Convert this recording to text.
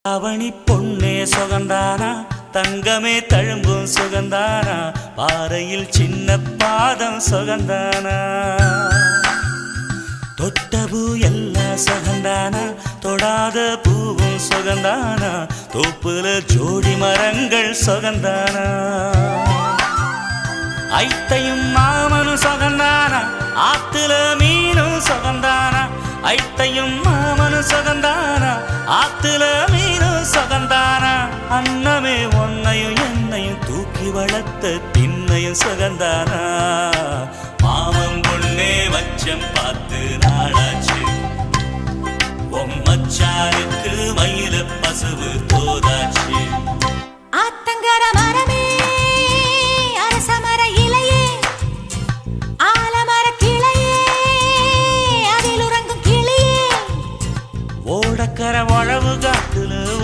அவனி பொன்னே சுகந்தானா, தங்கமே தழும்பும் சுகந்தானா, பாறையில் சின்ன பாதம் சுகந்தானா, தொட்ட பூ எல்லாம் சுகந்தானா, தொடாத பூவும் சுகந்தானா, தோப்புல ஜோடி மரங்கள் சுகந்தானா, ஐத்தையும் மாமனும் சுகந்தானா, ஆத்துல மீனும் சுகந்தானா, ஐத்தையும் மாமனும் சுகந்தானா, ஆத்துல மீனும் சுகந்தானா, அன்னமே ஒன்னையும் என்னையும் தூக்கி வளர்த்த திண்ணையும் சுகந்தானா, மாமன் பொண்ணே வச்சம் பார்த்து நாளாச்சு, மச்சானுக்கு மயில பசுவ